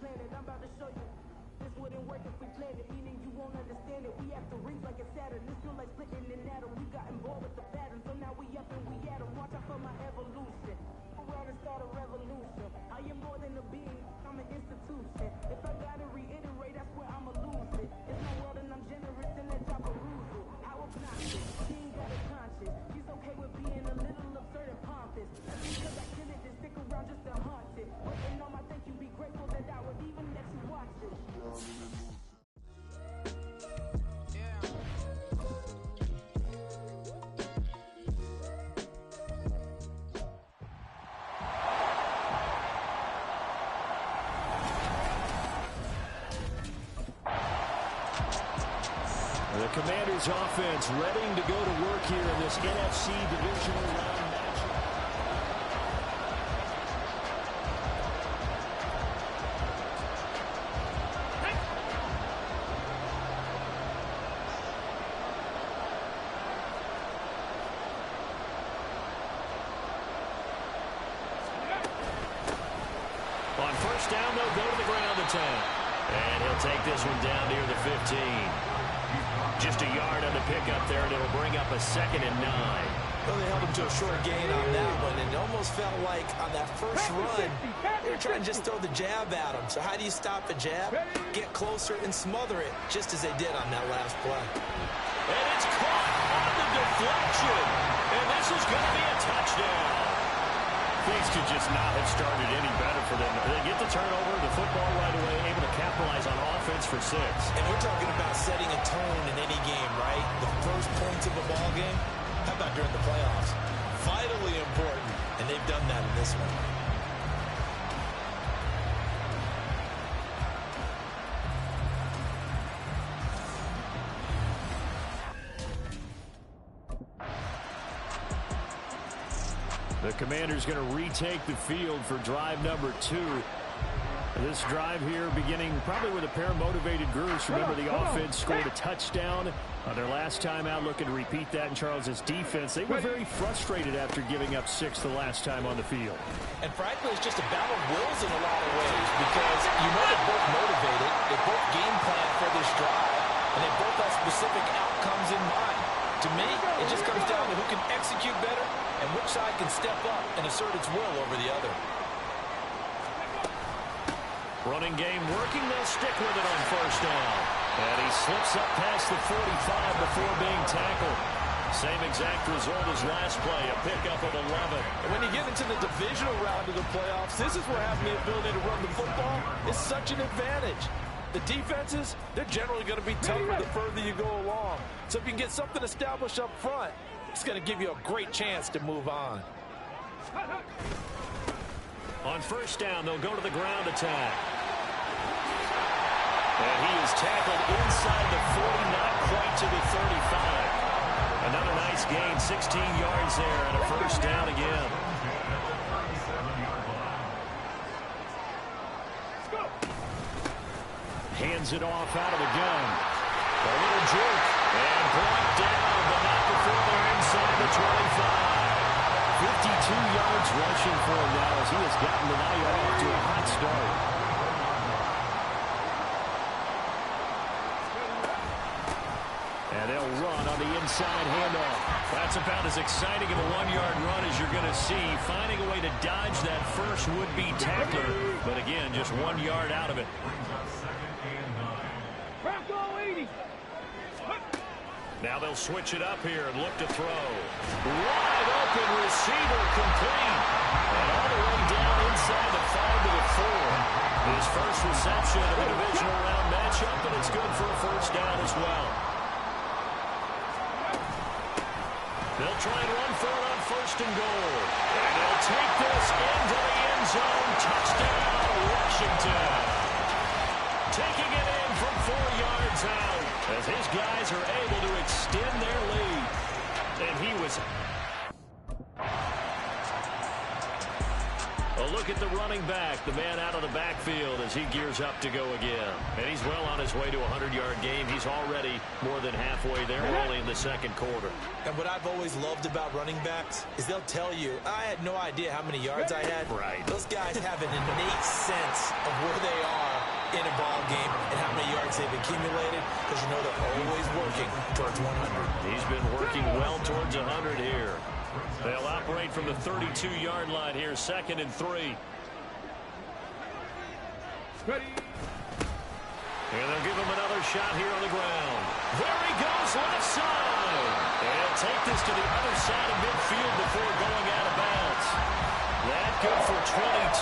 planet. I'm about to show you. This wouldn't work if we planned it, meaning you won't understand it. We have to rings like a Saturn. This feel like splitting an atom. We got involved with the pattern, so now we up and we at 'em. Watch out for my evolution. Around and start a revolution. I am more than a being, I'm an institution. If I gotta reiterate, that's where I'ma lose it. It's my world and I'm generous in that job of perusal. How obnoxious, she ain't got a conscience. She's okay with being a little absurd and pompous. That's because I kill it and stick around just to haunt it. Waiting on my thank you, be grateful that I would even let you watch it. The Commanders' offense ready to go to work here in this NFC divisional round matchup. On first down, they'll go to the ground attack. And he'll take this one down near the 15. Just a yard on the pickup there, and it'll bring up a 2nd and 9. Well, they held him to a short gain on that one, and it almost felt like on that first run, they were trying to just throw the jab at him. So how do you stop a jab? Get closer and smother it, just as they did on that last play. And it's caught on the deflection, and this is going to be a touchdown. Things could just not have started any better for them. They get the turnover, the football right away, able to capitalize on offense for 6. And we're talking about setting a tone in any game, right? The first points of a ball game. How about during the playoffs? Vitally important, and they've done that in this one. The Commanders going to retake the field for drive number 2. This drive here beginning probably with a pair of motivated groups. Remember, the offense scored a touchdown on their last time out. Looking to repeat that in Charles's defense. They were very frustrated after giving up 6 the last time on the field. And frankly, it's just a battle of wills in a lot of ways because you know they're both motivated. They both game plan for this drive, and they both have specific outcomes in mind. To me, it just comes down to who can execute better and which side can step up and assert its will over the other. Running game working. They'll stick with it on first down. And he slips up past the 45 before being tackled. Same exact result as last play, a pickup of 11. And when you get into the divisional round of the playoffs, this is where having the ability to run the football is such an advantage. The defenses, they're generally going to be tougher the further you go along. So if you can get something established up front, it's going to give you a great chance to move on. On first down, they'll go to the ground attack. And he is tackled inside the 40, not quite to the 35. Another nice gain, 16 yards there, and a first down again. Hands it off out of the gun. A little jerk. And brought down, but not before they're inside the 25. 52 yards rushing for him now as he has gotten the night off to a hot start. And they'll run on the inside handoff. That's about as exciting of a 1-yard run as you're going to see. Finding a way to dodge that first would-be tackler. But again, just 1 yard out of it. Now they'll switch it up here and look to throw. Wide open receiver complete. And all the way down inside the 5 to the 4. His first reception of a divisional round matchup, and it's good for a first down as well. They'll try and run for it on first and goal. And they'll take this into the end zone. Touchdown, Washington. Taking it in from 4 yards out as his guys are able to extend their lead. And he was... A look at the running back, the man out of the backfield as he gears up to go again. And he's well on his way to a 100-yard game. He's already more than halfway there, only in the second quarter. And what I've always loved about running backs is they'll tell you, I had no idea how many yards I had. Right. Those guys have an innate sense of where they are in a ball game and how many yards they've accumulated, because you know they're always working towards 100. He's been working well towards 100 here. They'll operate from the 32-yard line here, 2nd and 3. Ready. And they'll give him another shot here on the ground. There he goes, left side. And he'll take this to the other side of midfield before going out of bounds. That good for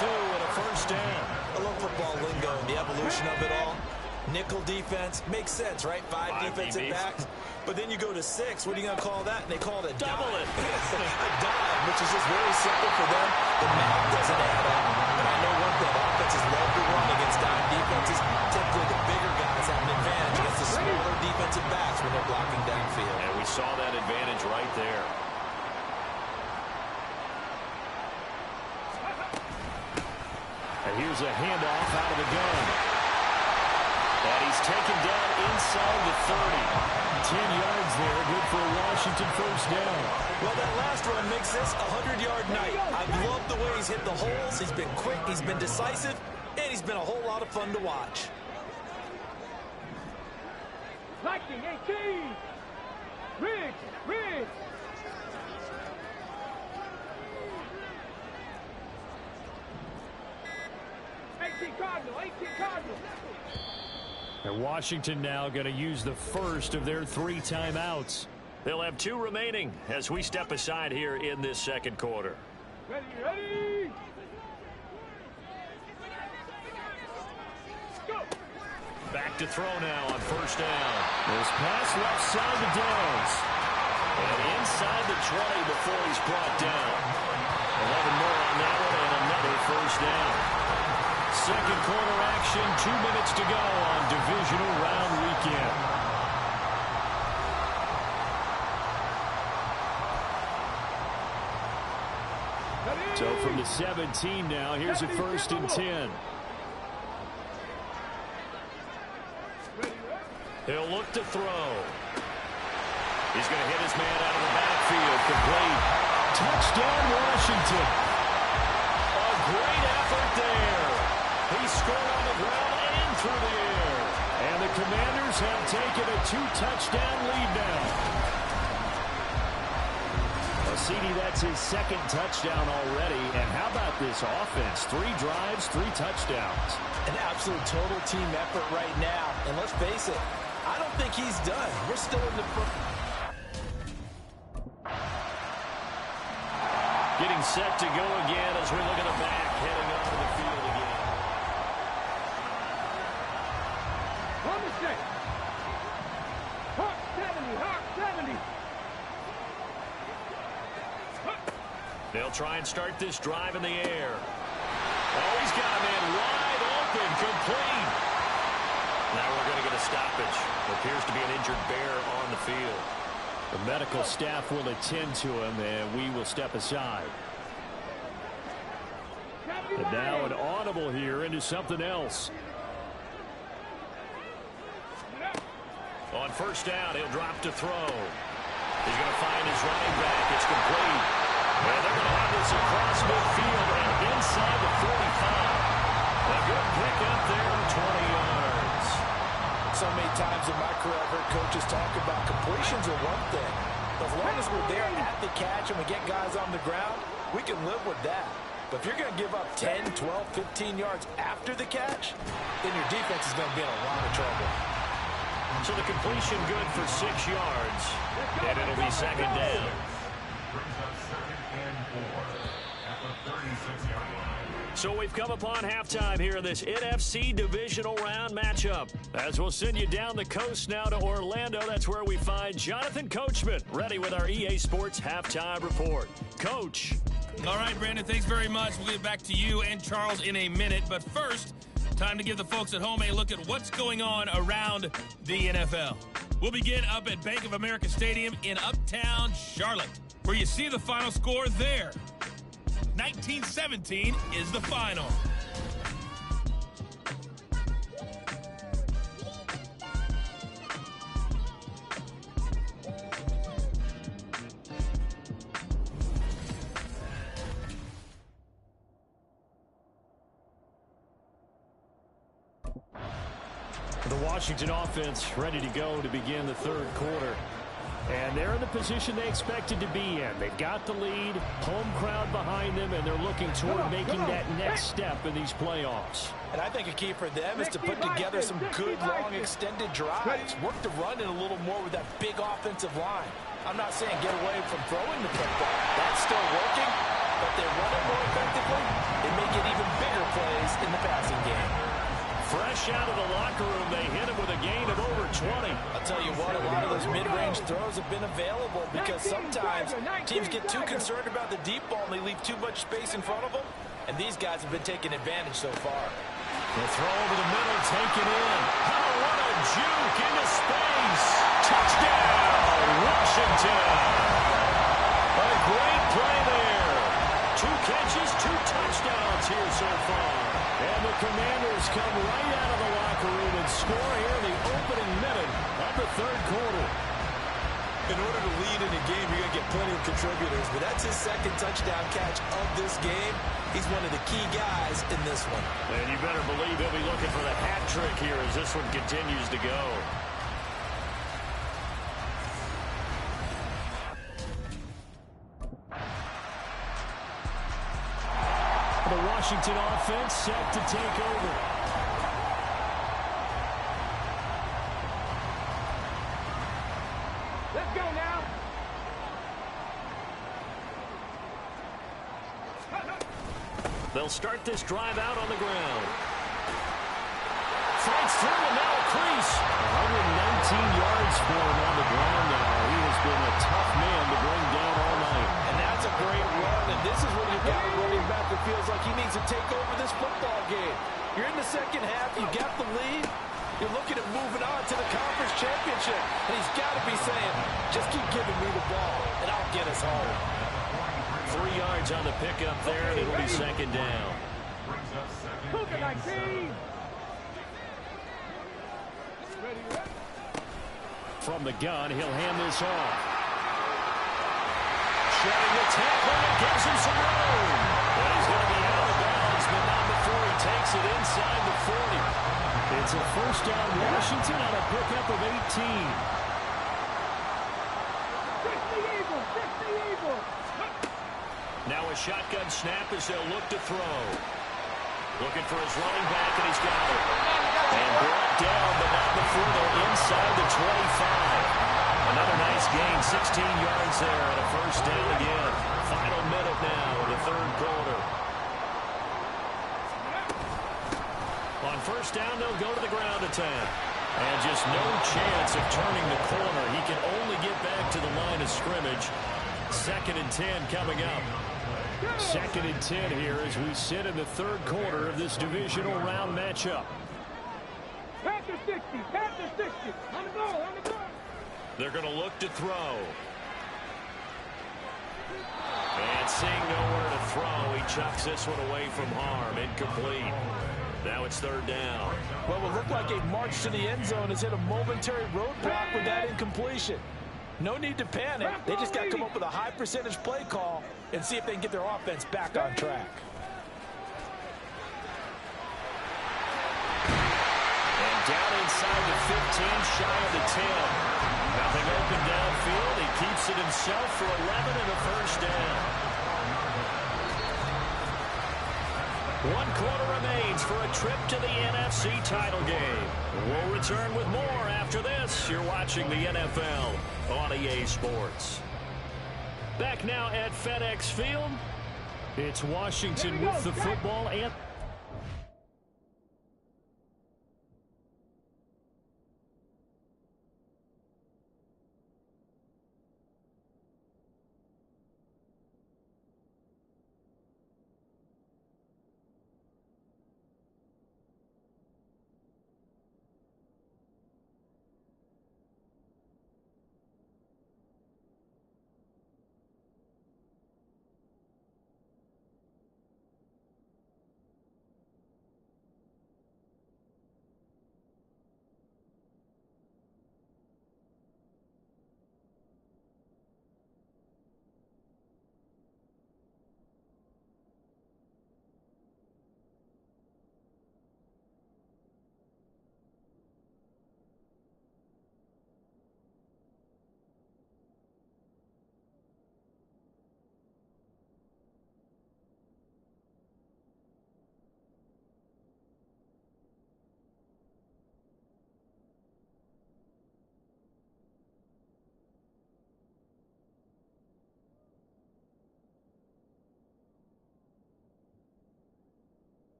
22 and a first down. I love football lingo and the evolution of it all. Nickel defense makes sense, right? Five defensive backs. But then you go to 6. What are you going to call that? And they call it a double dive. it. A dive, which is just very simple for them. The math doesn't add up. But I know one thing. Offenses love to run against dive defenses. Typically, the bigger guys have an advantage against the smaller defensive backs when they're blocking downfield. And we saw that advantage right there. And here's a handoff out of the gun. And he's taken down inside the 30. 10 yards there, good for a Washington first down. Well, that last run makes this a 100-yard night. I've loved the way he's hit the holes. He's been quick, he's been decisive, and he's been a whole lot of fun to watch. Blocking 18. Riggs. 18 Cardinal. And Washington now going to use the first of their 3 timeouts. They'll have 2 remaining as we step aside here in this second quarter. Ready. Go. Back to throw now on first down. This pass left side to Downs. And inside the 20 before he's brought down. 11 more on that one and another first down. Second quarter action, 2 minutes to go on divisional round weekend. So from the 17 now, here's a 1st and 10. He'll look to throw. He's going to hit his man out of the backfield. Complete. Touchdown, Washington. A great effort there. He scored on the ground and through the air. And the Commanders have taken a 2-touchdown lead now. CD, that's his 2nd touchdown already. And how about this offense? 3 drives, 3 touchdowns. An absolute total team effort right now. And let's face it, I don't think he's done. We're still in the getting set to go again as we look at the back heading up to the field again. On the set. Hawk 70. They'll try and start this drive in the air. Oh, he's got a man wide open, complete. Now we're going to get a stoppage. Appears to be an injured bear on the field. The medical staff will attend to him, and we will step aside. And now an audible here into something else. On first down, he'll drop to throw. He's going to find his running back. It's complete. And they're going to have this across midfield and inside the 45. A good pick up there, 20 yards. So many times in my career, I've heard coaches talk about completions are one thing. As long as we're there at the catch and we get guys on the ground, we can live with that. But if you're going to give up 10, 12, 15 yards after the catch, then your defense is going to be in a lot of trouble. So the completion good for 6 yards, and it'll be 2nd down. So we've come upon halftime here in this NFC divisional round matchup. As we'll send you down the coast now to Orlando, that's where we find Jonathan Coachman, ready with our EA Sports halftime report. Coach. All right, Brandon, thanks very much. We'll get back to you and Charles in a minute. But first, time to give the folks at home a look at what's going on around the NFL. We'll begin up at Bank of America Stadium in Uptown Charlotte, where you see the final score there. 19-17 is the final. The Washington offense ready to go to begin the third quarter. And they're in the position they expected to be in. They've got the lead, home crowd behind them, and they're looking toward making that next step in these playoffs. And I think a key for them is to put together some good, long, extended drives. Work the run in a little more with that big offensive line. I'm not saying get away from throwing the football. That's still working, but they run it more effectively. They may get even bigger plays in the passing game. Fresh out of the locker room, they hit him with a gain of over 20. I'll tell you what, a lot of those mid-range throws have been available because sometimes teams get too concerned about the deep ball and they leave too much space in front of them, and these guys have been taking advantage so far. The throw over the middle, taken in. Oh, what a juke into space. Touchdown, Washington. A great play there. 2 catches, 2 touchdowns here so far. And the Commanders come right out of the locker room and score here in the opening minute of the third quarter. In order to lead in a game, you're going to get plenty of contributors, but that's his second touchdown catch of this game. He's one of the key guys in this one. And you better believe he'll be looking for the hat trick here as this one continues to go. The Washington offense set to take over. Let's go now. They'll start this drive out on the ground. Fights through and now a crease. 119 yards for him on the ground now. He has been a tough man to bring down all night. And that's a great run, and this is when you've got a running back that feels like he needs to take over this football game. You're in the second half, you got the lead, you're looking at moving on to the conference championship, and he's got to be saying, just keep giving me the ball, and I'll get us home. 3 yards on the pickup there, and it'll be second down. Cougar 19. From the gun, he'll hand this off. Shedding the tackle, and gives him some room. But he's going to be out of bounds, but not before he takes it inside the 40. It's a first down Washington on a pickup of 18. 60 Eagles, 60 Eagles. Now a shotgun snap as they'll look to throw. Looking for his running back, and he's got it. And brought down, but not before they're inside the 25. Another nice gain, 16 yards there, and a first down again. Final minute now in the third quarter. On first down, they'll go to the ground attack. And just no chance of turning the corner. He can only get back to the line of scrimmage. 2nd and 10 coming up. 2nd and 10 here as we sit in the third quarter of this divisional round matchup. Panther 60, Panther 60. On the goal, on the goal. They're going to look to throw. And seeing nowhere to throw, he chucks this one away from harm. Incomplete. Now it's third down. Well, what looked like a march to the end zone has hit a momentary roadblock with that incompletion. No need to panic. They just got to come up with a high percentage play call and see if they can get their offense back on track. And down inside the 15, shy of the 10. Nothing open downfield. He keeps it himself for 11 and a first down. 1 quarter remains for a trip to the NFC title game. We'll return with more after this. You're watching the NFL on EA Sports. Back now at FedEx Field. It's Washington with the football and...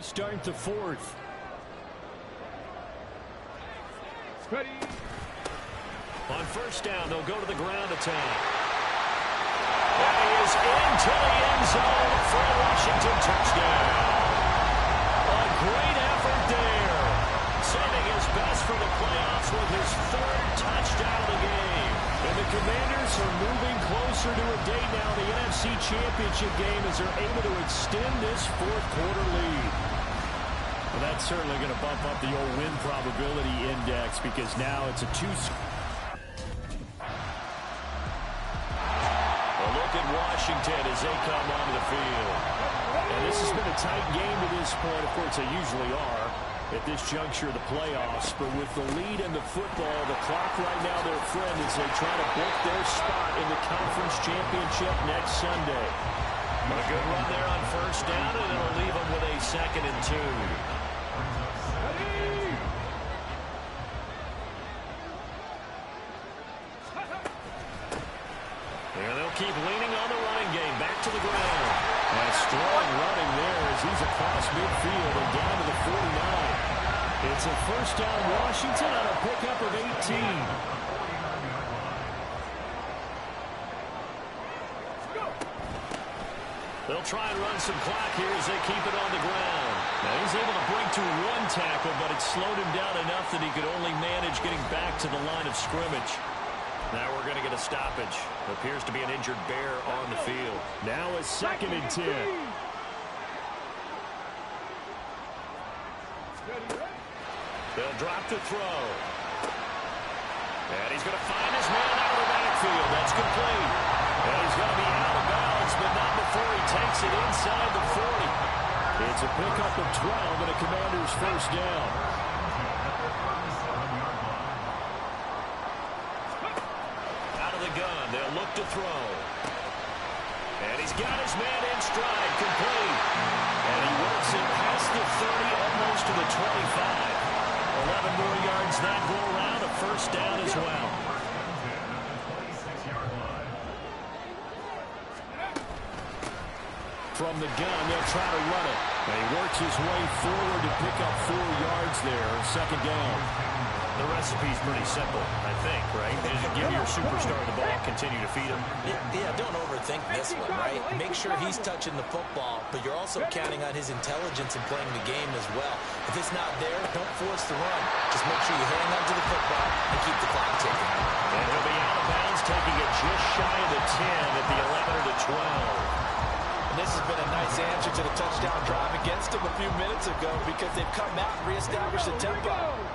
Start the fourth. Ready. On first down, they'll go to the ground attack. And he is into the end zone for a Washington touchdown. A great effort there. Saving his best for the playoffs with his third touchdown of the game. And the Commanders are moving closer to a date now, the NFC Championship game, as they're able to extend this fourth quarter lead. Well, that's certainly going to bump up the old win probability index because now it's a look at Washington as they come onto the field. And this has been a tight game to this point. Of course, they usually are at this juncture of the playoffs. But with the lead in the football, the clock right now, their friend, as they try to book their spot in the conference championship next Sunday. A good run there on first down, and it'll leave them with a 2nd and 2. And they'll keep leaning on the running game. Back to the ground. And a strong running there as he's across midfield and down to the 49. It's a first down Washington on a pickup of 18. They'll try and run some clock here as they keep it on the ground. Now he's able to break to one tackle, but it slowed him down enough that he could only manage getting back to the line of scrimmage. Now we're going to get a stoppage. Appears to be an injured Bear on the field. Now a 2nd and 10. They'll drop the throw. And he's going to find his man out of the backfield. That's complete. And he's going to be out of bounds, but not before he takes it inside the 40. It's a pickup of 12 and a Commander's first down. Out of the gun, they'll look to throw. And he's got his man in stride, complete. And he works it past the 30, almost to the 25. 11 more yards that go around, a first down as well. From the gun, they'll try to run it. And he works his way forward to pick up 4 yards there, 2nd down. The recipe's pretty simple, I think, right? Give your superstar the ball, continue to feed him. Yeah, don't overthink this one, right? Make sure he's touching the football, but you're also counting on his intelligence in playing the game as well. If it's not there, don't force the run. Just make sure you hang on to the football and keep the clock ticking. And he'll be out of bounds, taking it just shy of the 10 at the 11 or the 12. And this has been a nice answer to the touchdown drive against them a few minutes ago because they've come out and reestablished the tempo.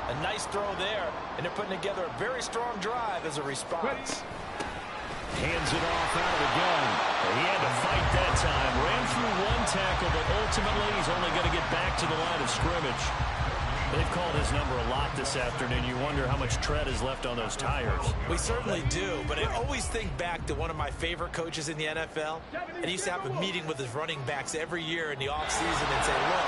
A nice throw there, and they're putting together a very strong drive as a response. Hands it off out of the gun. He had to fight that time. Ran through one tackle, but ultimately he's only going to get back to the line of scrimmage. They've called his number a lot this afternoon. You wonder how much tread is left on those tires. We certainly do, but I always think back to one of my favorite coaches in the NFL. And he used to have a meeting with his running backs every year in the offseason and say, look,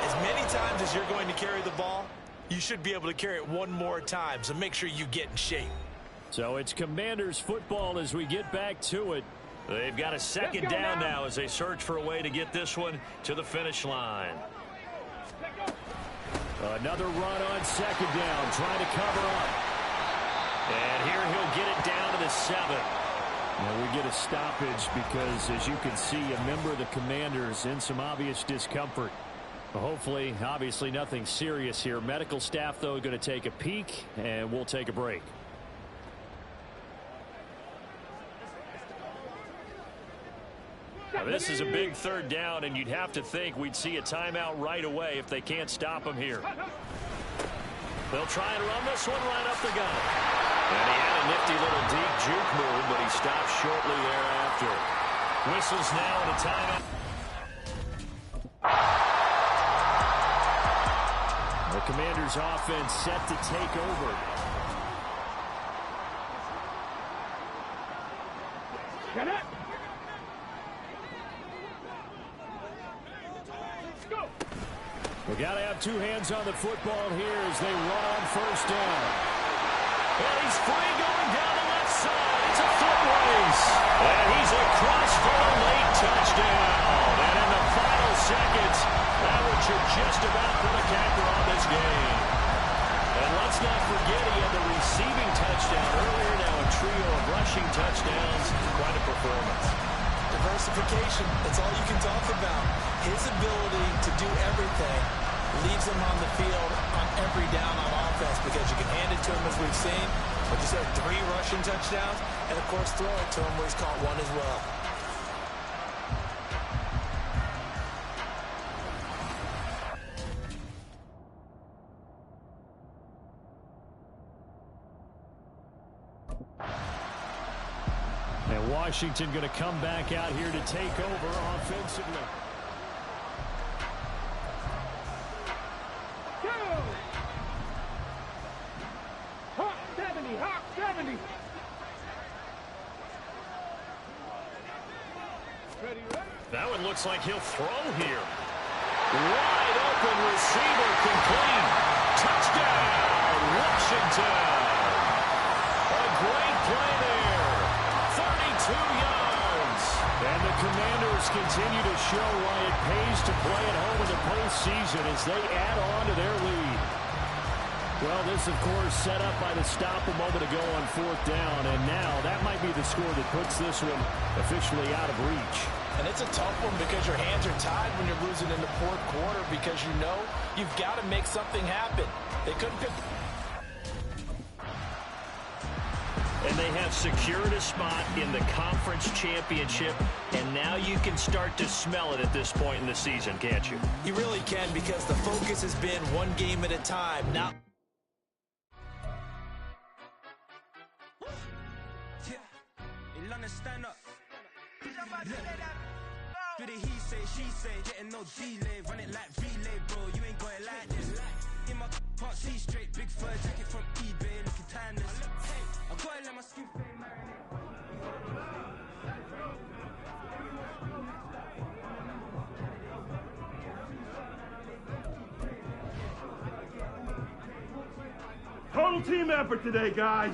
as many times as you're going to carry the ball, you should be able to carry it one more time, so make sure you get in shape. So it's Commanders football as we get back to it. They've got a 2nd down now as they search for a way to get this one to the finish line. Another run on 2nd down, trying to cover up. And here he'll get it down to the 7. Now we get a stoppage because, as you can see, a member of the Commanders in some obvious discomfort. Hopefully, obviously nothing serious here. Medical staff, though, going to take a peek, and we'll take a break. Now, this is a big 3rd down, and you'd have to think we'd see a timeout right away if they can't stop him here. They'll try and run this one right up the gut. And he had a nifty little deep juke move, but he stopped shortly thereafter. Whistles now and a timeout. The Commanders' offense set to take over. Get it! We got to have 2 hands on the football here as they run on first down. And he's free going down the left side. It's a foot race. And he's across for a late touchdown. And in the final seconds, that would Diversification, that's all you can talk about. His ability to do everything leaves him on the field on every down on offense because you can hand it to him as we've seen. But just had 3 rushing touchdowns, and of course throw it to him where he's caught 1 as well. And Washington going to come back out here to take over offensively. Hawk 70, Hawk 70. Ready, ready. That one looks like he'll throw here. Wide open receiver complete. Touchdown, Washington. A great play there. 32 yards. And the Commanders continue to show why it pays to play at home in the postseason as they add on to their lead. Well, this, of course, set up by the stop a moment ago on 4th down, and now that might be the score that puts this one officially out of reach. And it's a tough one because your hands are tied when you're losing in the 4th quarter because you know you've got to make something happen. They couldn't pick. And they have secured a spot in the conference championship, and now you can start to smell it at this point in the season, can't you? You really can because the focus has been one game at a time. Now. Stand up. Do the he say, she say, getting no delay, run it like relay, bro. You ain't got it like this. In my part, see straight, big fur jacket from eBay, looking timeless. I gotta let my skin fade marinate. Total team effort today, guys.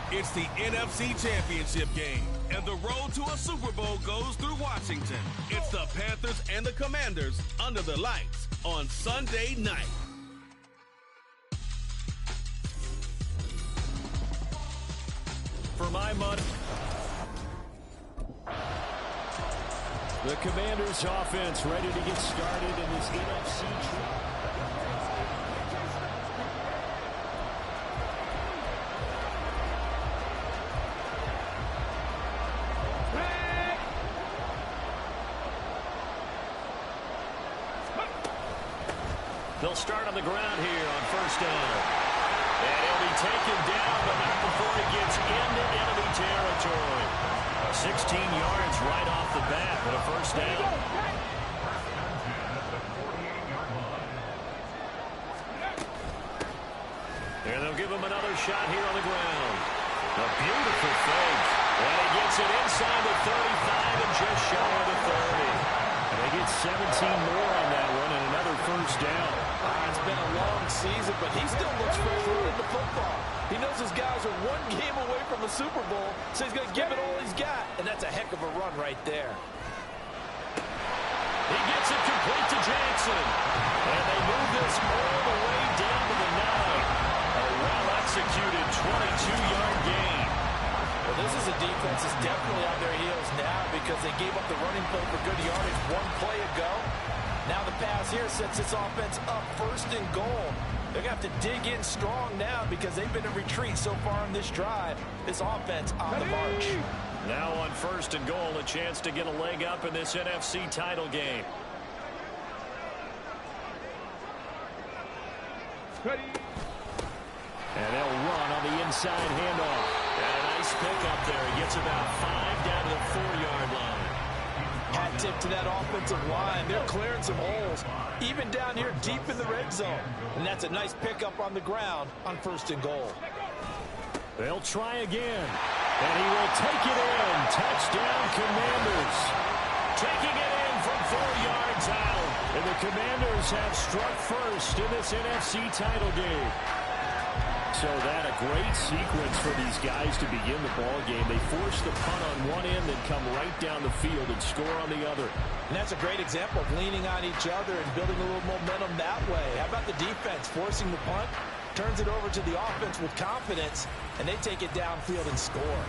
It's the NFC Championship game, and the road to a Super Bowl goes through Washington. It's the Panthers and the Commanders under the lights on Sunday night. For my money, the Commanders offense ready to get started in this NFC Championship. They'll start on the ground here on 1st down. And he'll be taken down, but not before he gets into enemy territory. 16 yards right off the bat, but a 1st down. And they'll give him another shot here on the ground. A beautiful fake. And he gets it inside the 35 and just shy of the 30. And they get 17 more on that one and another 1st down. It's been a long season, but he still looks fresh running the football. He knows his guys are one game away from a Super Bowl, so he's going to give it all he's got, and that's a heck of a run right there. He gets it complete. Johnson. And they move this all the way down to the 9. A well-executed 22-yard gain. Well, this is a defense that's definitely on their heels now because they gave up the running play for good yardage one play ago. Now the pass here sets this offense up first and goal. They're going to have to dig in strong now because they've been in retreat so far in this drive. This offense on the march. Now on first and goal, a chance to get a leg up in this NFC title game. And they'll run on the inside handoff. And a nice pickup there. He gets about 5 down to the 4-yard line. Hat tip to that offensive line. They're clearing some holes, even down here deep in the red zone. And that's a nice pickup on the ground on first and goal. They'll try again. And he will take it in. Touchdown, Commanders. Taking it in from 4 yards out. And the Commanders have struck first in this NFC title game. So that a great sequence for these guys to begin the ball game. They force the punt on one end, then come right down the field and score on the other. And that's a great example of leaning on each other and building a little momentum that way. How about the defense forcing the punt? Turns it over to the offense with confidence, and they take it downfield and score.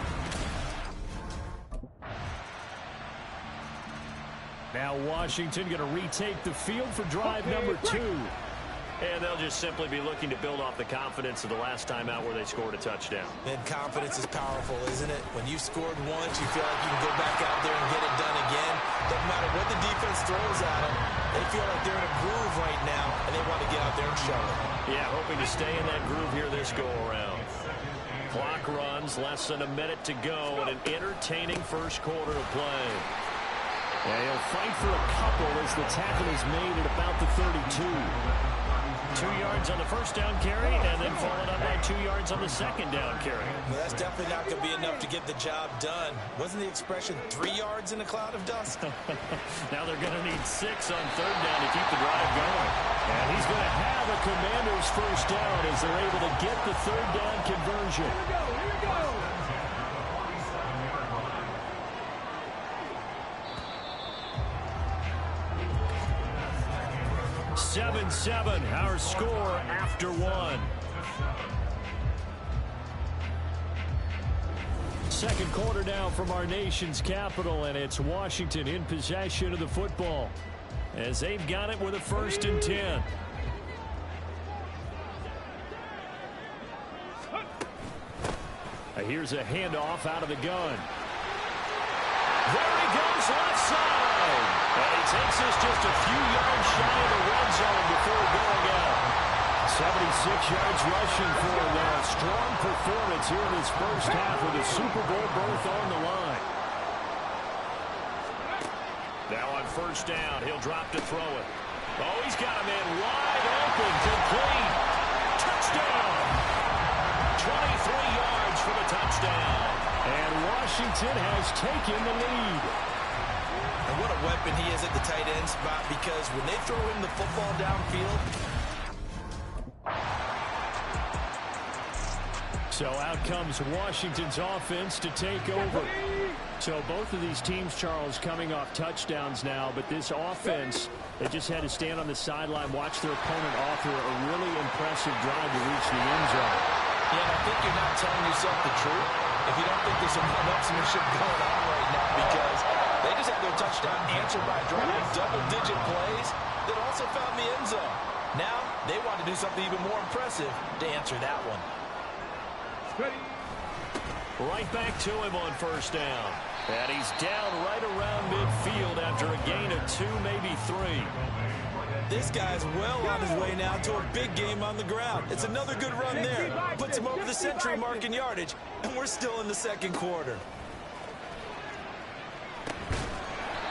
Now Washington going to retake the field for drive number 2. And they'll just simply be looking to build off the confidence of the last time out where they scored a touchdown. And confidence is powerful, isn't it? When you scored once, you feel like you can go back out there and get it done again. Doesn't matter what the defense throws at them. They feel like they're in a groove right now, and they want to get out there and show it. Yeah, hoping to stay in that groove here this go-around. Clock runs, less than a minute to go, and an entertaining first quarter of play. Yeah, he'll fight for a couple as the tackle is made at about the 32. 2 yards on the first down carry, and then followed up by 2 yards on the second down carry. Well, that's definitely not going to be enough to get the job done. Wasn't the expression 3 yards in a cloud of dust? Now they're going to need 6 on third down to keep the drive going. And he's going to have a Commanders first down as they're able to get the third down conversion. Here we go. 7-7, our score after 1. Second quarter now from our nation's capital, and it's Washington in possession of the football as they've got it with a 1st and 10. Here's a handoff out of the gun. There he goes, left side. And he takes this just a few yards shy of the red zone before going out. 76 yards rushing for him now. Strong performance here in this first half with the Super Bowl berth on the line. Now on first down, he'll drop to throw it. Oh, he's got a man wide open, complete. Touchdown. 23 yards for the touchdown. And Washington has taken the lead. And what a weapon he is at the tight end spot, because when they throw him the football downfield. So out comes Washington's offense to take over. So both of these teams, Charles, coming off touchdowns now, but this offense, they just had to stand on the sideline, watch their opponent author a really impressive drive to reach the end zone. Yeah, and I think you're not telling yourself the truth if you don't think there's some one-upsmanship going on right now, because they just had their touchdown answered by a drive of double-digit plays that also found the end zone. Now they want to do something even more impressive to answer that one. Right back to him on first down. And he's down right around midfield after a gain of 2, maybe 3. This guy's well on his way now to a big game on the ground. It's another good run there. Puts him over the century mark in yardage, and we're still in the second quarter.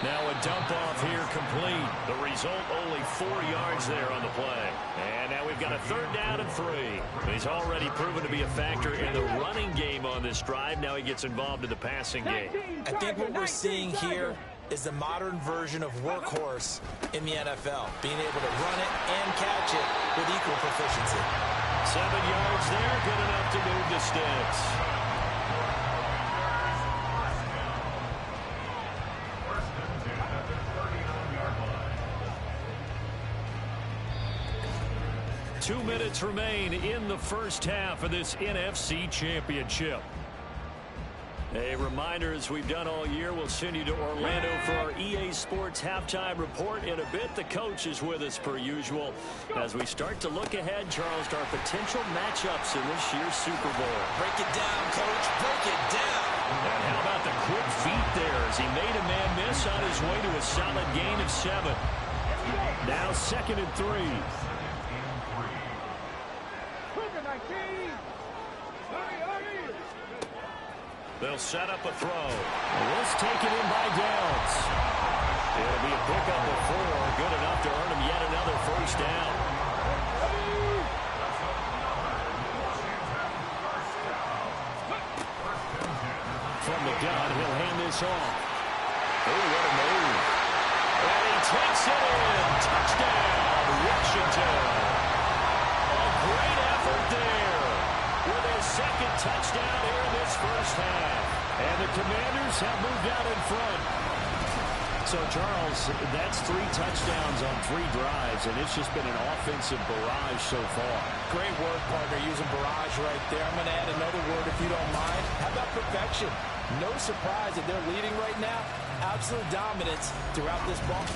Now a dump off here complete. The result, only 4 yards there on the play. And now we've got a third down and 3. He's already proven to be a factor in the running game on this drive. Now he gets involved in the passing game. I think what we're seeing here is the modern version of workhorse in the NFL, being able to run it and catch it with equal proficiency. 7 yards there, good enough to move the sticks. 2 minutes remain in the first half of this NFC Championship. A reminder, as we've done all year, we'll send you to Orlando for our EA Sports halftime report. In a bit, the coach is with us per usual as we start to look ahead, Charles, to our potential matchups in this year's Super Bowl. Break it down, Coach. Break it down. And how about the quick feet there as he made a man miss on his way to a solid gain of 7. Now 2nd and 3. They'll set up a throw. This taken in by Downs. It'll be a pickup of 4. Good enough to earn him yet another first down. From the gun, he'll hand this off. Oh, what a move. And he takes it in. Touchdown, Washington. A great effort there with his 2nd touchdown here in this first half. And the Commanders have moved out in front. So, Charles, that's 3 touchdowns on 3 drives, and it's just been an offensive barrage so far. Great work, partner, using barrage right there. I'm going to add another word if you don't mind. How about perfection? No surprise that they're leading right now. Absolute dominance throughout this ball.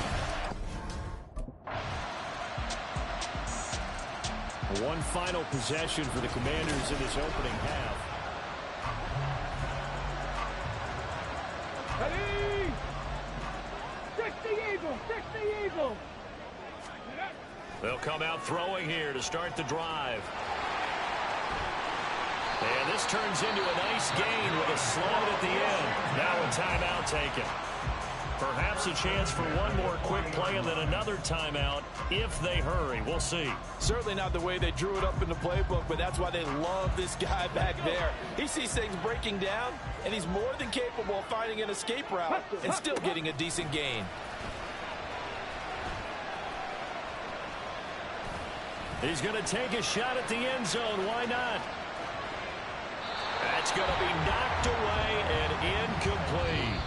One final possession for the Commanders in this opening half. Ready? 60 Eagle! 60 Eagle! They'll come out throwing here to start the drive. And this turns into a nice gain with a slide at the end. Now a timeout taken. Perhaps a chance for one more quick play and then another timeout if they hurry. We'll see. Certainly not the way they drew it up in the playbook, but that's why they love this guy back there. He sees things breaking down, and he's more than capable of finding an escape route and still getting a decent gain. He's going to take a shot at the end zone. Why not? That's going to be knocked away and incomplete.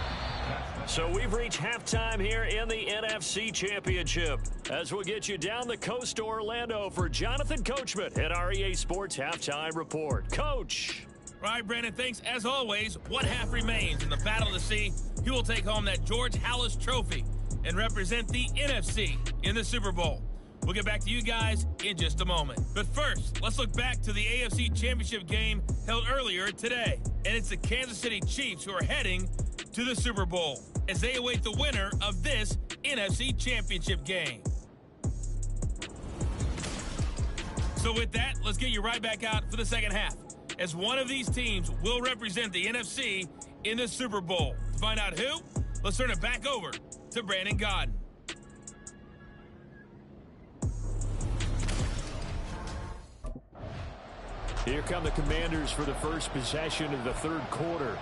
So we've reached halftime here in the NFC Championship as we'll get you down the coast to Orlando for Jonathan Coachman at our EA Sports Halftime Report. Coach. All right, Brandon, thanks. As always, one half remains in the battle to see who will take home that George Halas Trophy and represent the NFC in the Super Bowl. We'll get back to you guys in just a moment. But first, let's look back to the AFC Championship game held earlier today. And it's the Kansas City Chiefs who are heading to the Super Bowl as they await the winner of this NFC Championship game. So with that, let's get you right back out for the second half, as one of these teams will represent the NFC in the Super Bowl. To find out who, let's turn it back over to Brandon Godden. Here come the Commanders for the first possession of the third quarter.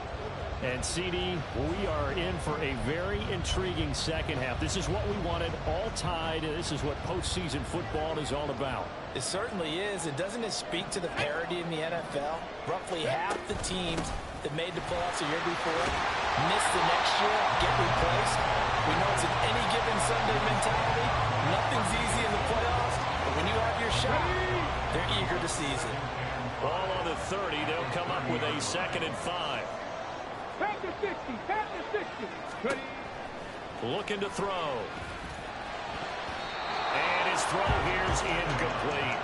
And, CD, we are in for a very intriguing second half. This is what we wanted, all tied. This is what postseason football is all about. It certainly is. And doesn't it speak to the parity in the NFL? Roughly half the teams that made the playoffs a year before miss the next year, get replaced. We know it's an any given Sunday mentality. Nothing's easy in the playoffs, but when you have your shot, they're eager to seize it. Ball on the 30. They'll come up with a 2nd and 5. Panther 60, Panther 60. Ready? Looking to throw. And his throw here's incomplete.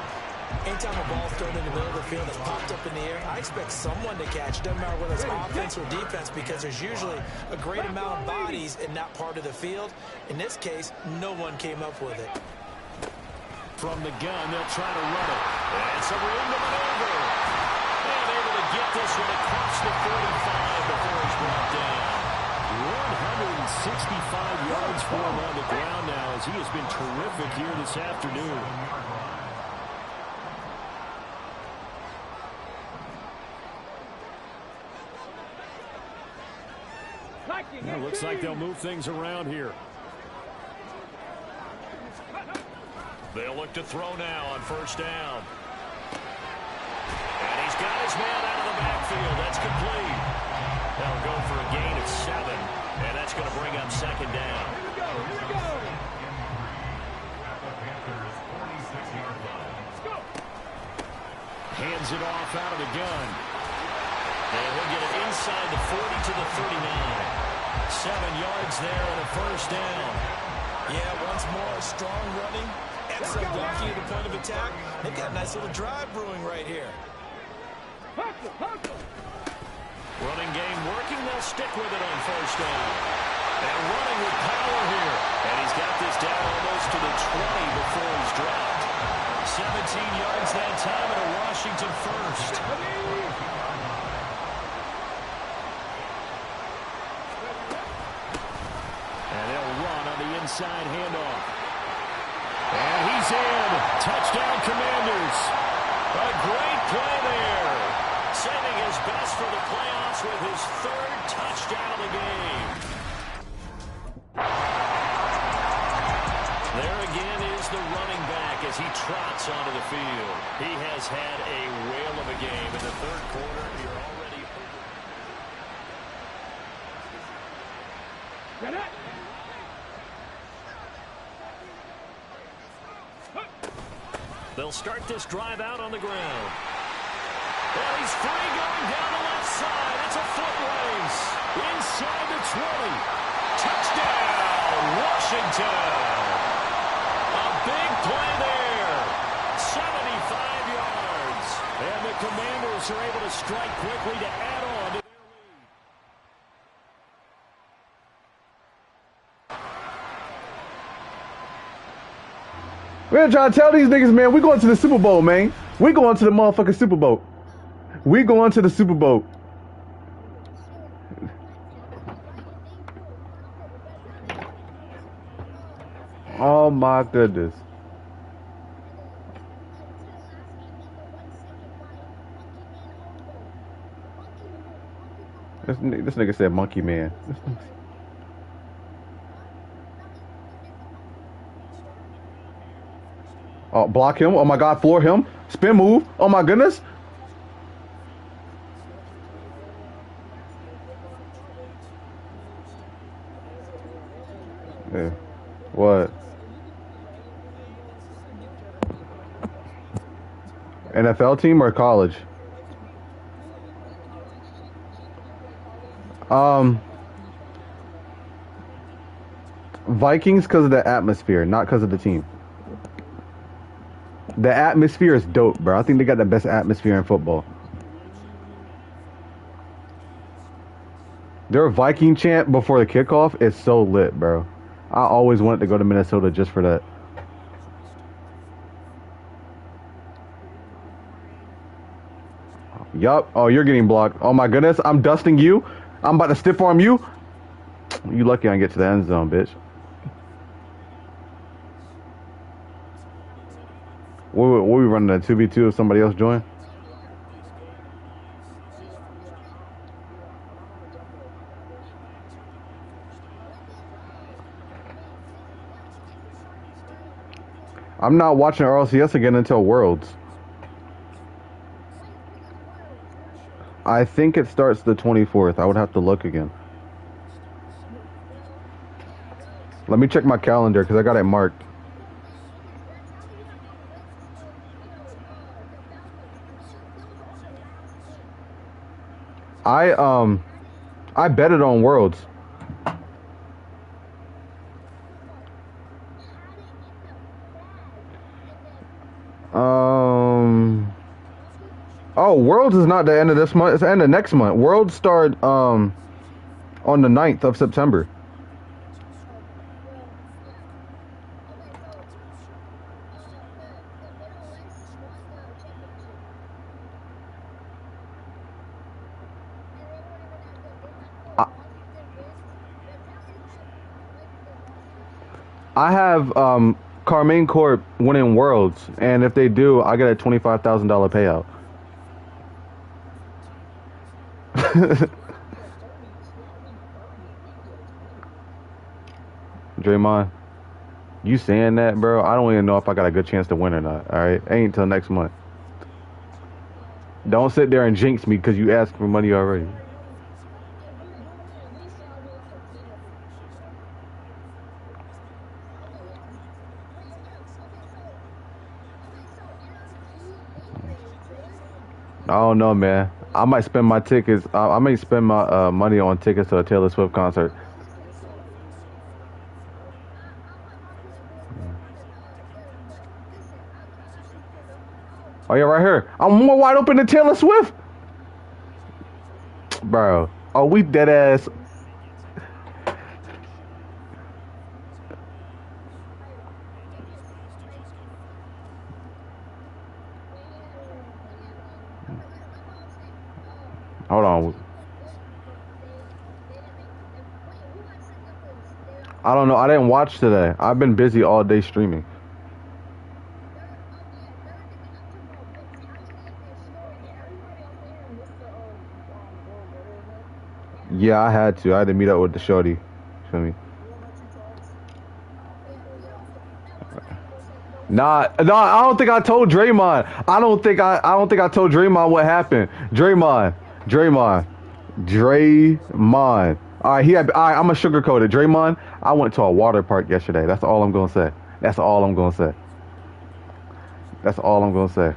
Anytime a ball's thrown in the middle of the field that's popped up in the air, I expect someone to catch. Doesn't matter whether it's offense or defense, because there's usually a great amount of bodies in that part of the field. In this case, no one came up with it. From the gun, they'll try to run it. And some room to maneuver. And able to get this one across the 45 before he's brought down. 165 yards for him on the ground now, as he has been terrific here this afternoon. It looks like they'll move things around here. They'll look to throw now on first down. And he's got his man out of the backfield. That's complete. They'll go for a gain of 7. And that's going to bring up second down. Here we go, here we go. Hands it off out of the gun. And he'll get it inside the 40 to the 39. 7 yards there and a first down. Yeah, once more, strong running. Excellent blocking at the point of attack. They've got a nice little drive brewing right here. Running game working. They'll stick with it on first down. And running with power here. And he's got this down almost to the 20 before he's dropped. 17 yards that time and a Washington first. And they'll run on the inside handoff. And he's in. Touchdown, Commanders. A great play there. Saving his best for the playoffs with his 3rd touchdown of the game. There again is the running back as he trots onto the field. He has had a whale of a game in the 3rd quarter. You're already Get it! They'll start this drive out on the ground. Well, he's free going down the left side. It's a foot race. Inside the 20. Touchdown, Washington. A big play there. 75 yards. And the Commanders are able to strike quickly to add on to their lead. We're trying to tell these niggas, man, we going to the Super Bowl, man. We going to the motherfucking Super Bowl. We going to the Super Bowl. Oh my goodness. This nigga said monkey man. Oh, block him. Oh my God, floor him. Spin move. Oh my goodness. Yeah. What? NFL team or college? Vikings because of the atmosphere, not because of the team. The atmosphere is dope, bro. I think they got the best atmosphere in football. Their Viking chant before the kickoff is so lit, bro. I always wanted to go to Minnesota just for that. Yup. Oh, you're getting blocked. Oh my goodness. I'm dusting you. I'm about to stiff arm you. You lucky I can get to the end zone, bitch. What we running a 2v2 if somebody else join? I'm not watching RLCS again until Worlds. I think it starts the 24th. I would have to look again. Let me check my calendar because I got it marked. I betted on Worlds. Oh, Worlds is not the end of this month. It's the end of next month. Worlds start on the 9th of September. I have Carmine Corp winning Worlds, and if they do, I get a $25,000 payout. Draymond, you saying that, bro? I don't even know if I got a good chance to win or not. All right, ain't until next month. Don't sit there and jinx me because you asked for money already. I don't know, man. I might spend my tickets. I might spend my money on tickets to a Taylor Swift concert. Oh yeah, right here. I'm more wide open than Taylor Swift, bro. Oh, we dead ass. Hold on. I don't know. I didn't watch today. I've been busy all day streaming. Yeah, I had to. I had to meet up with the shorty. Feel me? Nah, no, I don't think I told Draymond. I don't think I told Draymond what happened. Draymond. All right, all right, I'm gonna sugarcoat it. Draymond, I went to a water park yesterday. That's all I'm gonna say. That's all I'm gonna say. That's all I'm gonna say.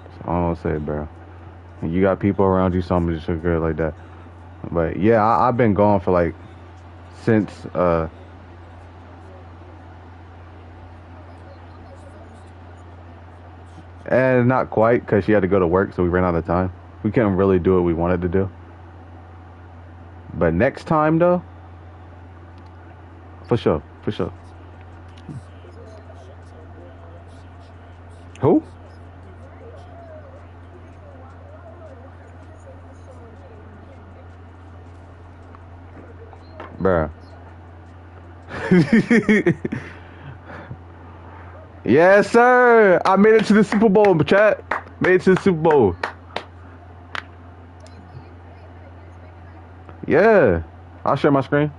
That's all I'm gonna say, bro. You got people around you, something just sugarcoat like that. But yeah, I've been gone for like since and not quite because she had to go to work, so we ran out of time. We couldn't really do what we wanted to do. But next time though, for sure. Who? Bruh. Yes, sir. I made it to the Super Bowl, chat. Made it to the Super Bowl. Yeah. I'll share my screen.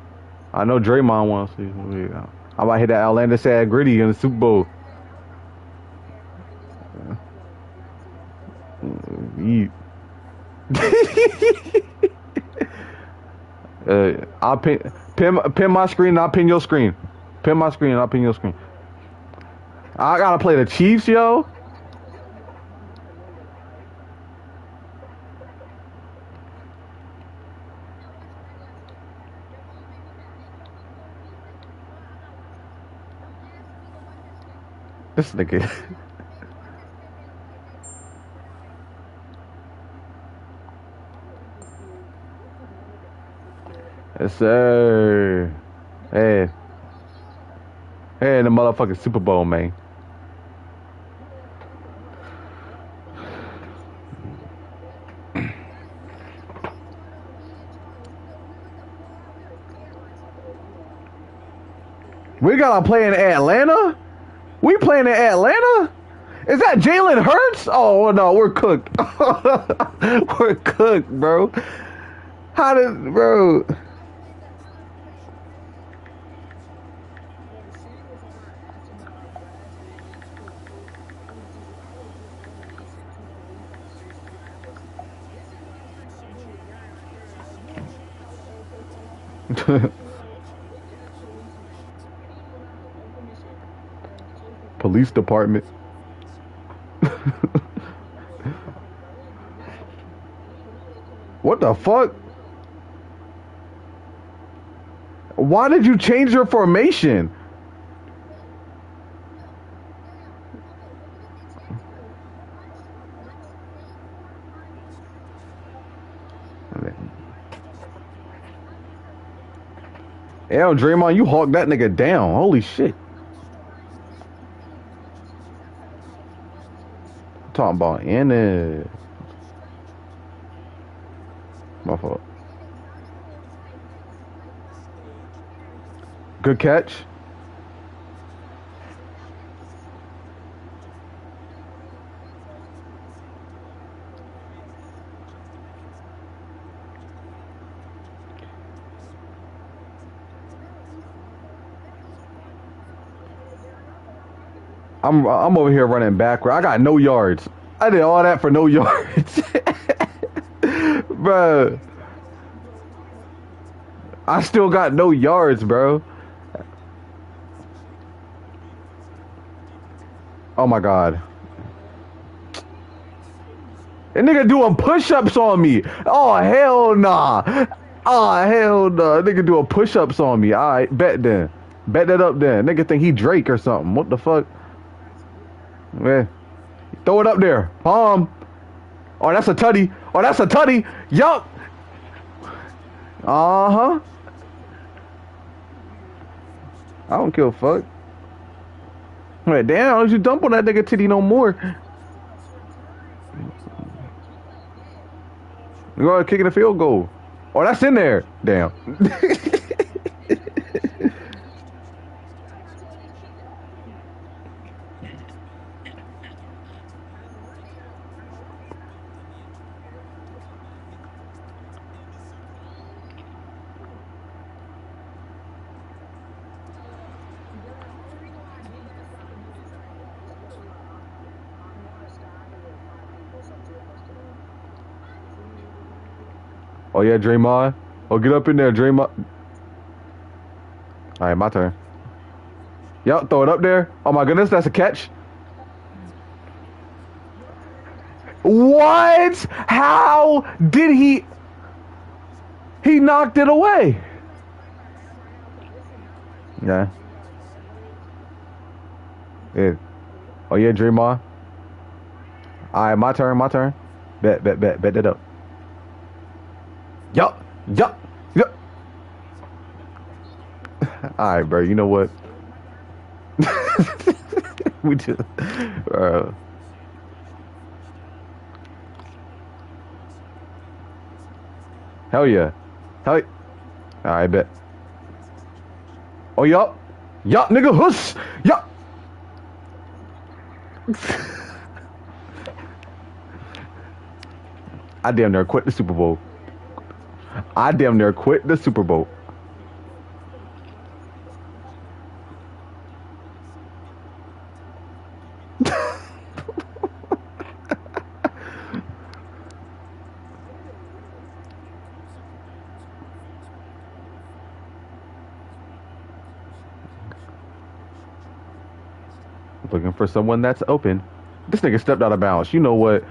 I know Draymond wants to. I might hit that Atlanta sad gritty in the Super Bowl. I'll pin my screen and I'll pin your screen. Pin my screen and I'll pin your screen. I gotta play the Chiefs, yo. This nigga. Yes, sir. Hey, the motherfucking Super Bowl, man. We gotta play in Atlanta? We playing in Atlanta? Is that Jalen Hurts? Oh no, we're cooked. We're cooked, bro. How did, bro? Police department. What the fuck? Why did you change your formation? Damn, Draymond, you hawked that nigga down. Holy shit. Talking about in it. My fault. Good catch. I'm over here running backward. I got no yards. I did all that for no yards. Bro. I still got no yards, bro. Oh my God. That nigga doing push-ups on me. Oh hell nah. Oh hell nah. Nigga doing push-ups on me. Alright, bet then. Bet that up then. Nigga think he Drake or something. What the fuck? Man. Throw it up there. Palm. Oh, that's a tutty. Oh, that's a tutty. Yup. Uh-huh. I don't give a fuck. Wait, damn, don't you dump on that nigga titty no more. You go kicking a field goal. Oh, that's in there. Damn. Oh yeah, Draymond. Oh, get up in there, Draymond. All right, my turn. Yup, throw it up there. Oh my goodness, that's a catch. What? How did he? He knocked it away. Yeah. Yeah. Oh yeah, Draymond. All right, my turn. My turn. Bet that up. Yup. All right, bro. You know what? We just. Hell yeah. All right, bet. Oh yup, nigga, huss. Yup. I damn near quit the Super Bowl. Looking for someone that's open. This nigga stepped out of bounds. You know what?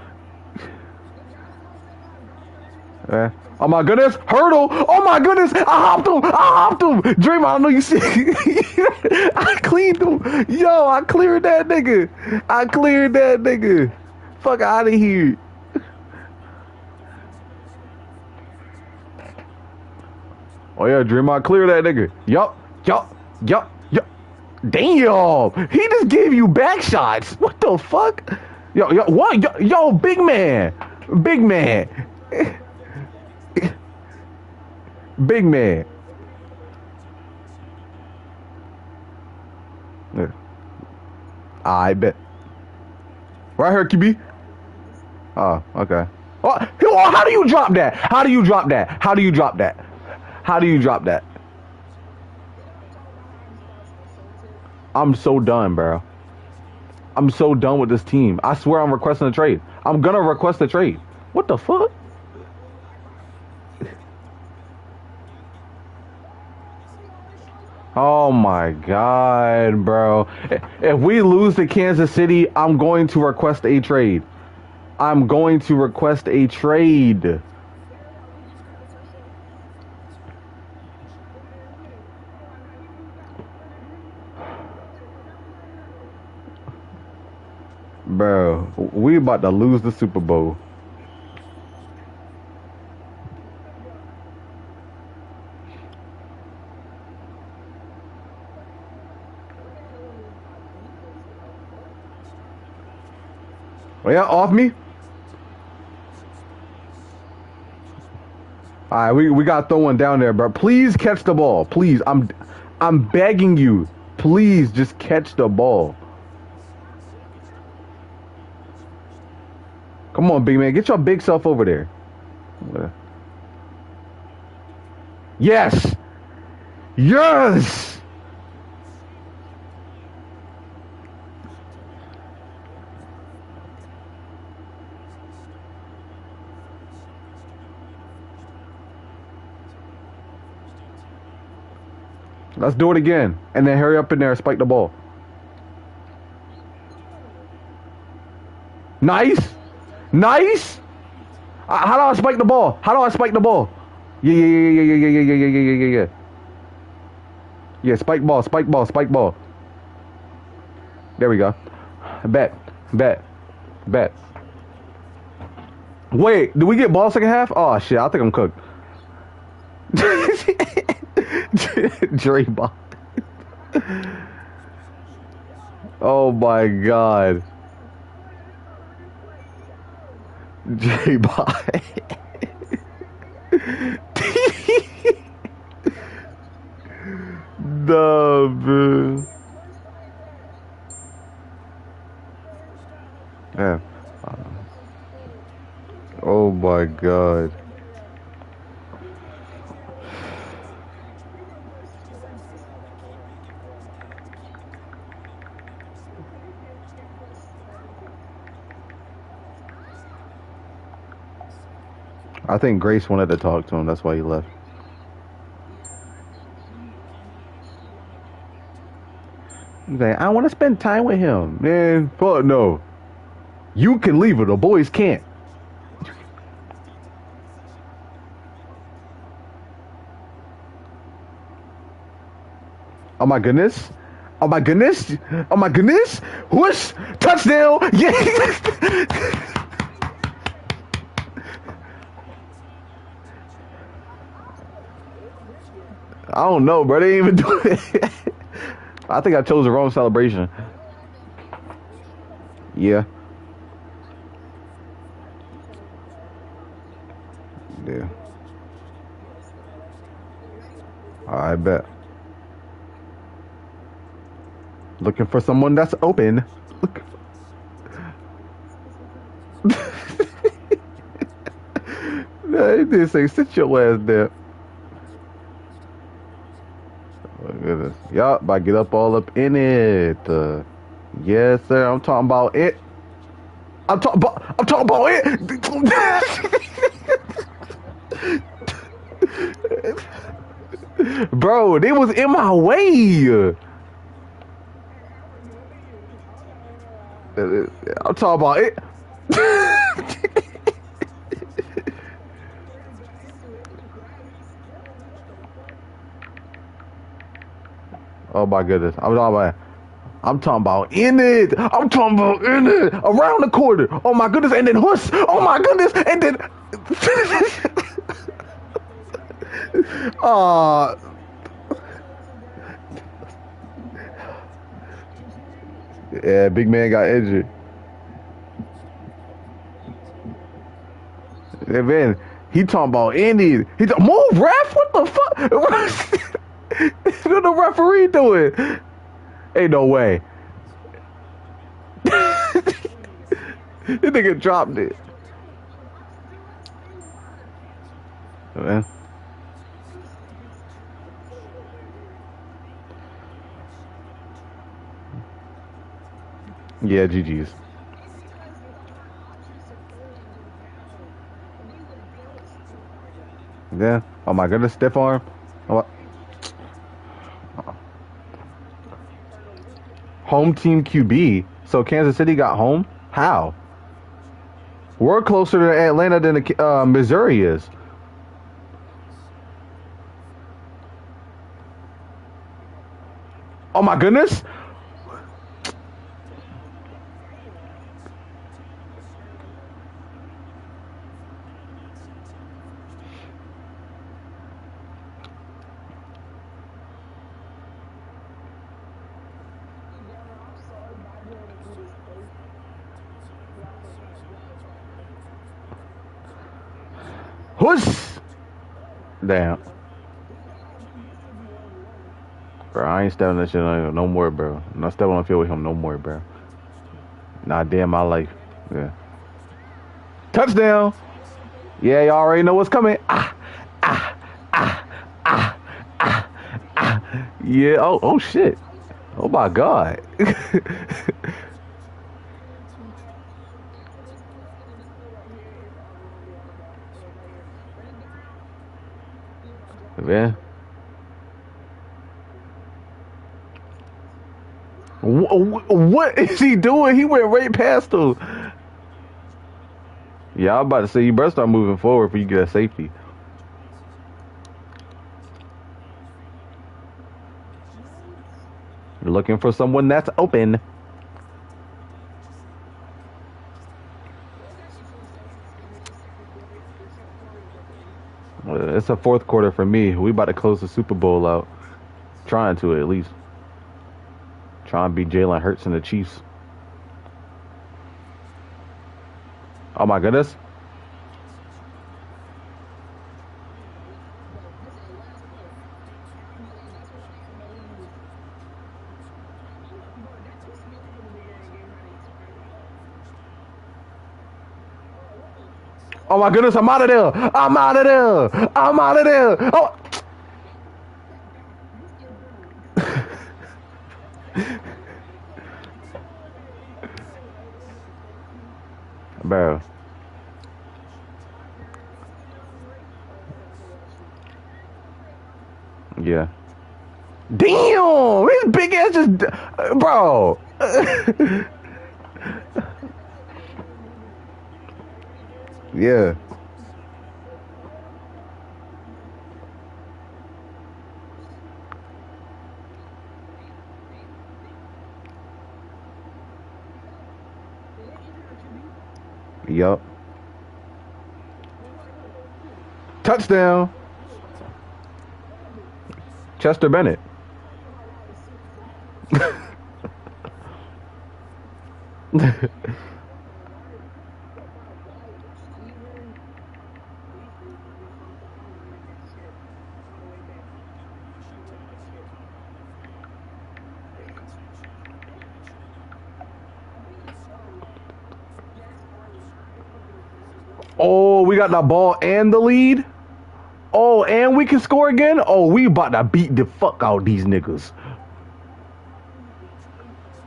Oh my goodness, hurdle! Oh my goodness, I hopped him! Draymond, I know you see. I cleaned him. Yo, I cleared that nigga. Fuck out of here. Oh yeah, Draymond, clear that nigga. Yup. Damn, he just gave you back shots. What the fuck? Yo, big man. Big man. I bet. Right here, QB. Oh, okay. Oh, how do you drop that? I'm so done, bro. I'm so done with this team. I swear I'm requesting a trade. I'm gonna request a trade. What the fuck? Oh my God, bro. If we lose to Kansas City, I'm going to request a trade. Bro, we about to lose the Super Bowl. Oh yeah, off me. All right, we got to throw one down there, bro. Please catch the ball. Please, I'm begging you. Please just catch the ball. Come on, big man. Get your big self over there. Yes. Let's do it again. And then hurry up in there and spike the ball. Nice. Nice. How do I spike the ball? How do I spike the ball? Yeah. Yeah, spike ball, spike ball, spike ball. There we go. Bet. Wait, did we get ball second half? Oh shit, I think I'm cooked. Dre ball. Oh my god. J bot. Nah, man. Yeah. Oh my god. I think Grace wanted to talk to him. That's why he left. He's like, I want to spend time with him. Man, fuck no. You can leave it. The boys can't. Oh my goodness. Oh my goodness. Oh my goodness. Whoosh. Touchdown. Yeah. I don't know, bro. They didn't even do it. I think I chose the wrong celebration. Yeah. Yeah. I bet. Looking for someone that's open. No, he did say, sit your ass there. Oh, goodness. Y'all about to get up all up in it. Yes, sir. I'm talking about it. I'm talking about it. Bro, they was in my way. I'm talking about it. Oh my goodness. I'm talking about in it. I'm talking about in it. Around the corner. Oh my goodness. And then whoosh. Oh my goodness. And then yeah, big man got injured. And then he talking about Indy. He move, ref. What the fuck? What the referee doing? Ain't no way. This nigga dropped it. Man. Yeah, GG's. Yeah. Oh my goodness, stiff arm. Oh. Home team QB. So Kansas City got home? How? We're closer to Atlanta than Missouri is. Oh my goodness. Whoosh! Damn. Bro, I ain't stepping that shit on him no more, bro. I'm not stepping on the field with him no more, bro. Not day in my life. Yeah. Touchdown! Yeah, y'all already know what's coming. Yeah, oh shit. Oh my god. Man. What is he doing? He went right past him. Yeah, I'm about to say you better start moving forward before you get a safety. You're looking for someone that's open. It's a fourth quarter for me. We about to close the Super Bowl out. Trying to, at least. Trying to beat Jalen Hurts and the Chiefs. Oh my goodness. Oh my goodness, I'm out of there. I'm out of there. I'm out of there. Oh. Bro. Yeah. Damn! His big ass just... Bro. Yeah. Yup. Touchdown. Chester Bennett. Oh, we got the ball and the lead. Oh, and we can score again. Oh, we about to beat the fuck out these niggas.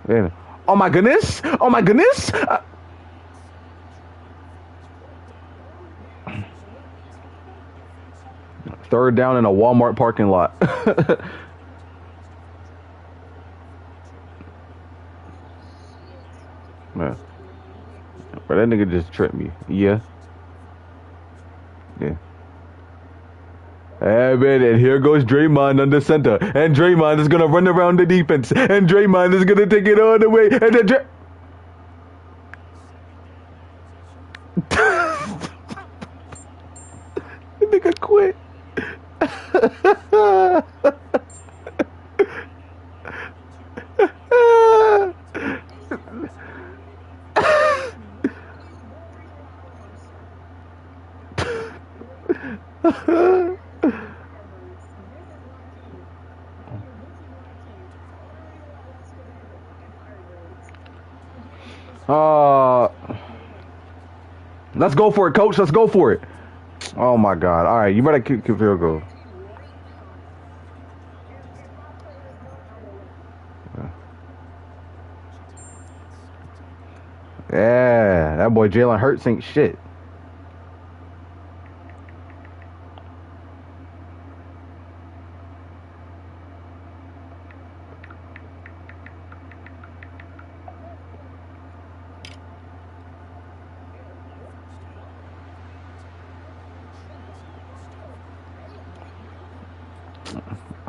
Man. Oh my goodness. Oh my goodness. Third down in a Walmart parking lot. Man. But that nigga just tripped me. Yeah. Yeah. Hey, man, and here goes Draymond under center. And Draymond is going to run around the defense. And Draymond is going to take it all the way. And then the nigga quit. Let's go for it, coach. Let's go for it. Oh my God. All right, you better kick a field goal. Yeah, that boy Jalen Hurts ain't shit.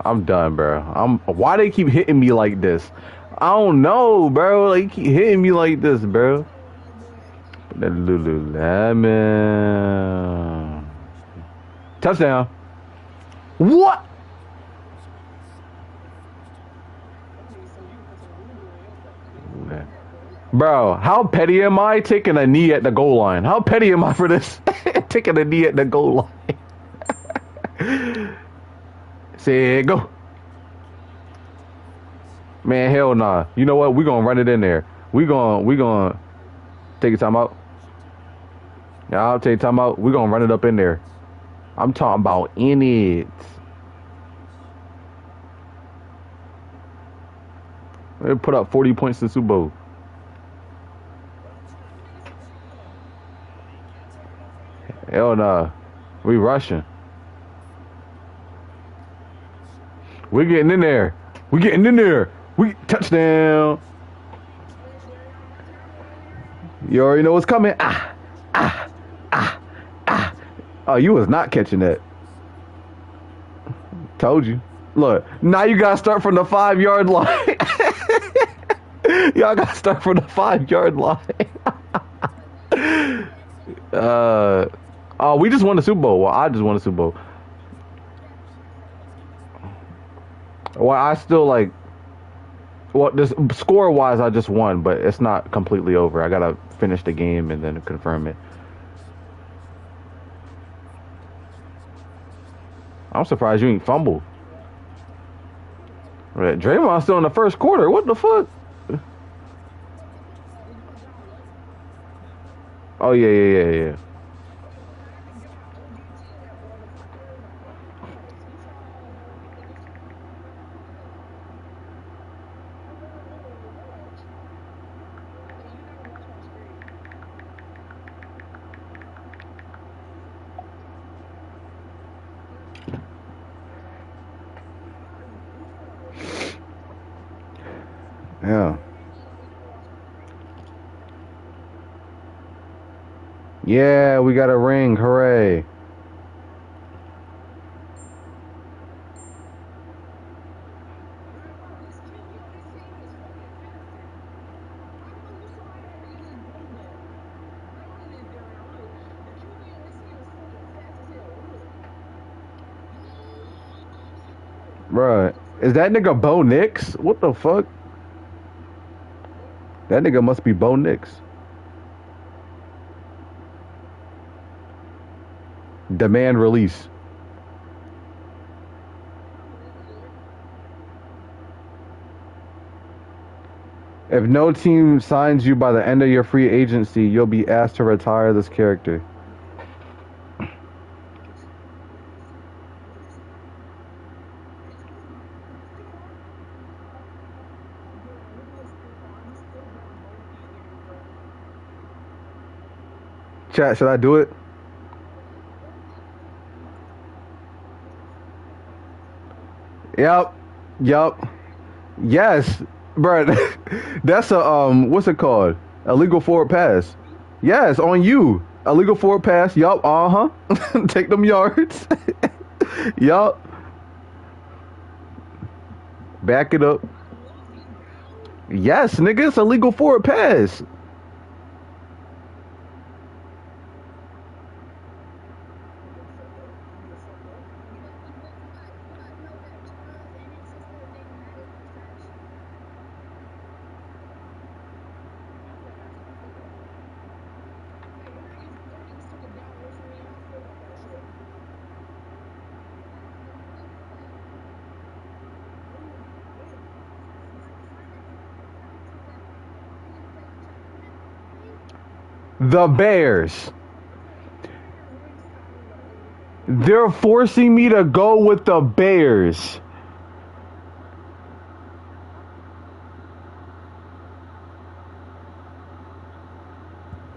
I'm done, bro. Why they keep hitting me like this? I don't know, bro. They keep hitting me like this, bro. That Lululemon. Touchdown. What? Bro, how petty am I taking a knee at the goal line? How petty am I for this? Taking a knee at the goal line. Say go. Man, hell nah. You know what? We're gonna run it in there. We gonna take a time out. Yeah, I'll take time out. We're gonna run it up in there. I'm talking about in it. They put up 40 points in the Super Bowl. Hell nah. We rushing. We're getting in there. We're getting in there. We touchdown. You already know what's coming. Oh, you was not catching that. Told you. Look, now you gotta start from the 5-yard line. Y'all gotta start from the 5-yard line. Oh, we just won the Super Bowl. Well, I just won the Super Bowl. Well, I still like. Well, this score-wise, I just won, but it's not completely over. I gotta finish the game and then confirm it. I'm surprised you ain't fumbled. Right, Draymond's still in the first quarter. What the fuck? Oh yeah. Yeah. Yeah, we got a ring. Hooray. Bruh, is that nigga Bo Nix? What the fuck? That nigga must be Bo Nix. Demand release. If no team signs you by the end of your free agency, you'll be asked to retire this character. Chat, should I do it? Yep. Yes, bro. That's a what's it called? Illegal forward pass. Yes, on you. Illegal forward pass. Yup. Take them yards. Yup. Back it up. Yes, nigga. It's a legal forward pass. The Bears. They're forcing me to go with the Bears.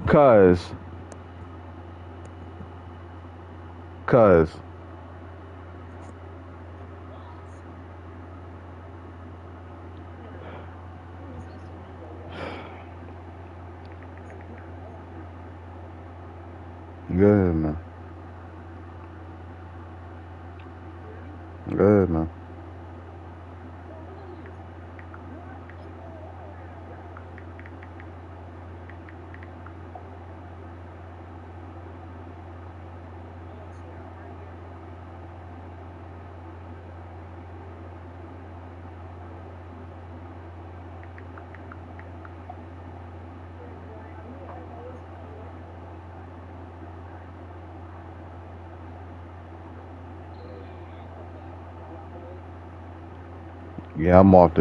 Cuz. Good, man. Good, man. Yeah, I'm off this.